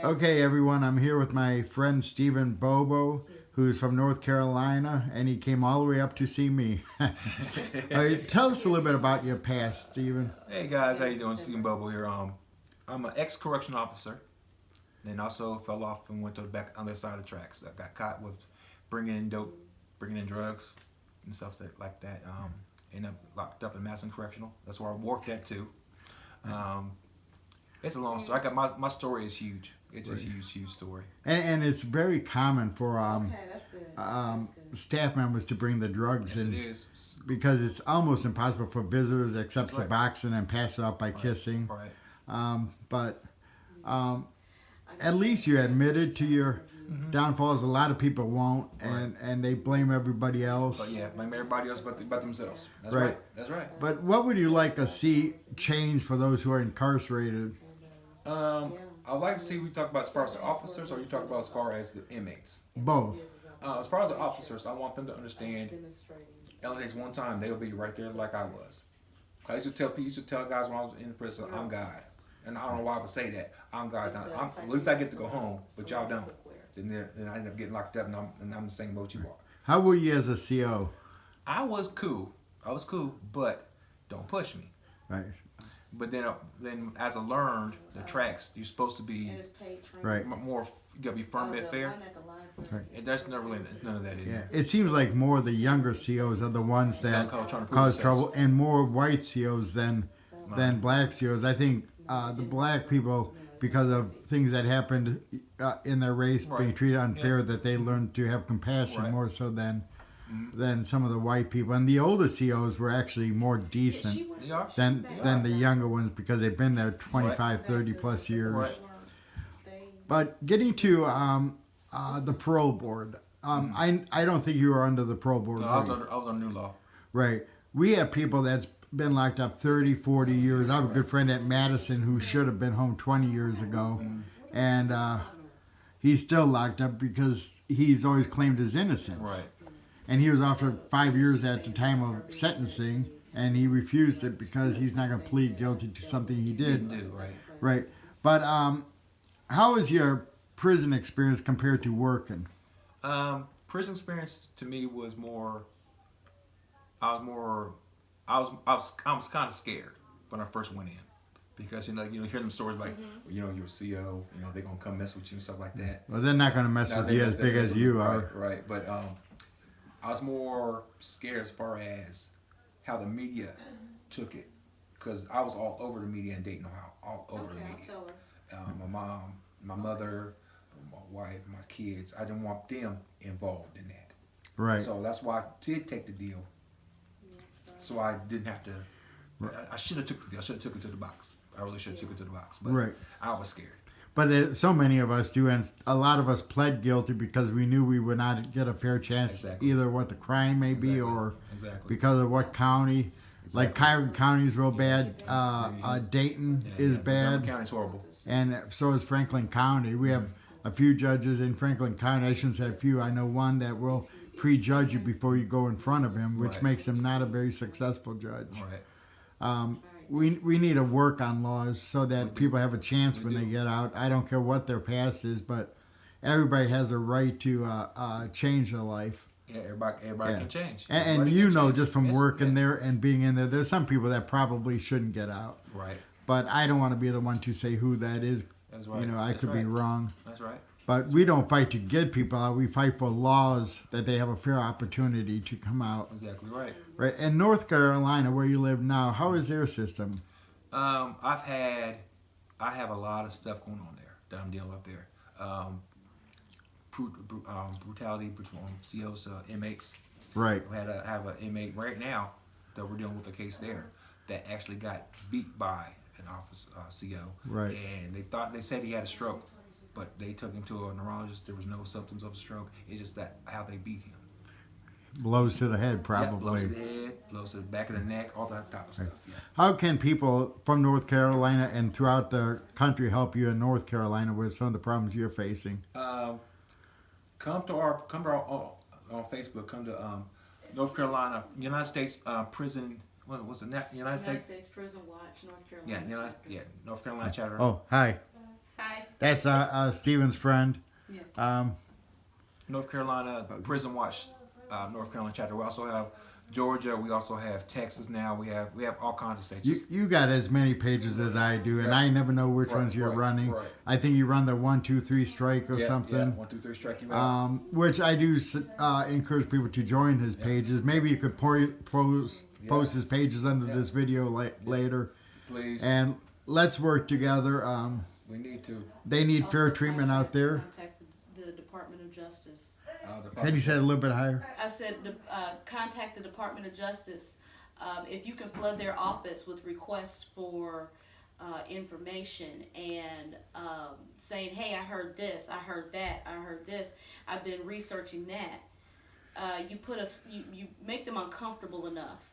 Okay, everyone, I'm here with my friend Stephen Bobo, who's from North Carolina, and he came all the way up to see me. Tell us a little bit about your past, Stephen. Hey guys, how you doing? Stephen Bobo here. I'm an ex-correction officer, then also fell off and went to the back on the side of the tracks. I got caught with bringing in dope, bringing in drugs, and stuff like that. Ended up locked up in Madison Correctional. That's where I worked at too. It's a long story. I got my story is huge. It's a huge story. And it's very common for staff members to bring the drugs Yes, in it is. because it's almost impossible for visitors to accept That's right. Suboxone and pass it off by kissing. Right. But at least you admitted to your downfalls. A lot of people won't, and they blame everybody else. But yeah, blame everybody else but themselves. That's Right. right. That's right. But what would you like to see change for those who are incarcerated? I'd like to see we talk about as far as the officers, or you talk about as far as the inmates. Both. As far as the officers, I want them to understand. It only takes one time; they'll be right there like I was. I used to tell guys when I was in prison, "I'm God," and I don't know why I would say that. I'm God. At least I get to go home, but y'all don't. Then I end up getting locked up, and I'm the same boat you are. How were you as a CO? I was cool, but don't push me. Right. But then as I learned the tracks, you're supposed to be Right. more. You gotta be firm and fair. Right. And there's none of that in Yeah. there. It seems like more the younger COs are the ones that Trying to prove cause themselves. trouble, and more white COs than black COs. I think the black people, because of things that happened in their race, being Right. treated unfair, that they learned to have compassion Right. more so than some of the white people. And the older COs were actually more decent They are. than the younger ones because they've been there 25, 30 plus years. Right. But getting to the parole board, I don't think you were under the parole board. No, I was on new law. Right. We have people that's been locked up 30, 40 years. I have a good friend at Madison who should have been home 20 years ago. And he's still locked up because he's always claimed his innocence. Right. And he was offered 5 years at the time of sentencing, and he refused it because he's not going to plead guilty to something he did. Didn't do right. Right. But how is your prison experience compared to working? Prison experience to me was more. I was kind of scared when I first went in, because hear them stories like you're a CO, they're gonna come mess with you and stuff like that. Well, they're not going to mess Now, with they you mess- as they big mess as with you me, are. Right. But I was more scared as far as how the media took it, because I was all over the media in Dayton, Ohio, all over the media. My mom, my mother, my wife, my kids. I didn't want them involved in that. Right. So that's why I did take the deal. So I didn't have to. I should have took it to the box. I really should have took it to the box. But Right. I was scared. But so many of us do, and a lot of us pled guilty because we knew we would not get a fair chance, Exactly. either what the crime may be or Exactly. because of what county. Like Exactly. Kyron County is real bad. Dayton is bad. Montgomery County's horrible. And so is Franklin County. We have a few judges in Franklin County. I shouldn't say a few. I know one that will prejudge you before you go in front of him, which Right. makes him not a very successful judge. Right. We need to work on laws so that people have a chance when they get out. I don't care what their past is, but everybody has a right to change their life. Yeah, everybody can change. And Everybody you can know, change. just from Yes, working yeah. there and being in there, there's some people that probably shouldn't get out. Right. But I don't want to be the one to say who that is. That's right. I That's could be right. wrong. That's right. But we don't fight to get people out. We fight for laws that they have a fair opportunity to come out. Exactly right. Right. And North Carolina, where you live now, how is their system? I have a lot of stuff going on there that I'm dealing with there. Brutality between COs to inmates. Right. I have an inmate right now that we're dealing with a case there that actually got beat by an officer CO. Right. And they said he had a stroke, but they took him to a neurologist. There was no symptoms of a stroke. It's just that how they beat him. Blows to the head, Yeah, probably. blows to the head, blows to the back of the neck, all that type of stuff. Yeah. How can people from North Carolina and throughout the country help you in North Carolina with some of the problems you're facing? Come to our on Facebook. Come to North Carolina, United States Prison. What was the United United States? States Prison Watch, North Carolina. North Carolina chapter. Oh, hi. Hi. Hi. That's Steven's friend. Yes. North Carolina Prison Watch, North Carolina chapter. We also have Georgia. We also have Texas now. We have all kinds of states. You got as many pages as I do, and I never know which ones you're running. Right. I think you run the 1, 2, 3 strike or Yeah, something. Yeah, 1, 2, 3 strike you out. Which I do encourage people to join his pages. Maybe you could post his pages under this video later. Please. And let's work together. We need to. They need fair treatment out there. Contact the Department of Justice. Can you say it a little bit higher? I said contact the Department of Justice. If you can flood their office with requests for information and saying, hey, I heard this, I heard that, I heard this, I've been researching that. You make them uncomfortable enough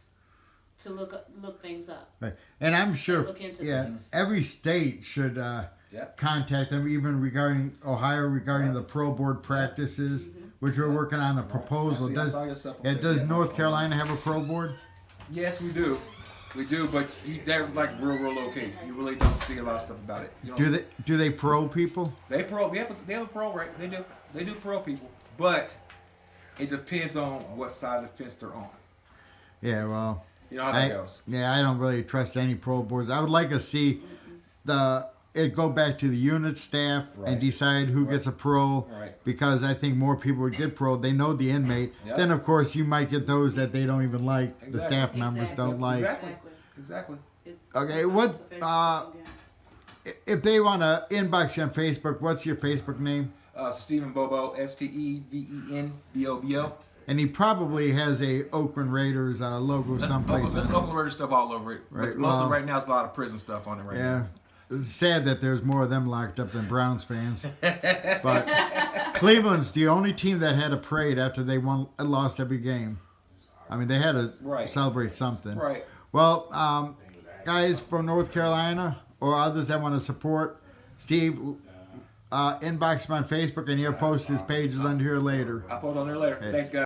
to look things up. Right. And I'm sure, Look into things. every state should contact them, even regarding Ohio, regarding the pro board practices, which we're working on a proposal. I saw your stuff up there. Does North Carolina have a pro board? Yes, we do. We do, but they're like real low key. You really don't see a lot of stuff about it. You don't Do they pro people? They have a pro rate. They do pro people, but it depends on what side of the fence they're on. Yeah, well, You know how that goes. Yeah, I don't really trust any pro boards. I would like to see it go back to the unit staff and decide who gets a pro, because I think more people would get pro. They know the inmate. Yep. Then of course you might get those that they don't even like. The staff members don't like. Exactly. Okay, what if they want to inbox you on Facebook? What's your Facebook name? Steven Bobo, STEVEN BOBO. And he probably has a Oakland Raiders logo someplace. There's Oakland Raiders stuff all over it. Right, But mostly right now, it's a lot of prison stuff on it right now. It's sad that there's more of them locked up than Browns fans. But Cleveland's the only team that had a parade after they lost every game. I mean, they had to celebrate something. Right. Well, guys from North Carolina or others that want to support Steve, inbox him on Facebook, and he'll post his pages under here later. I'll post on there later. Thanks, guys.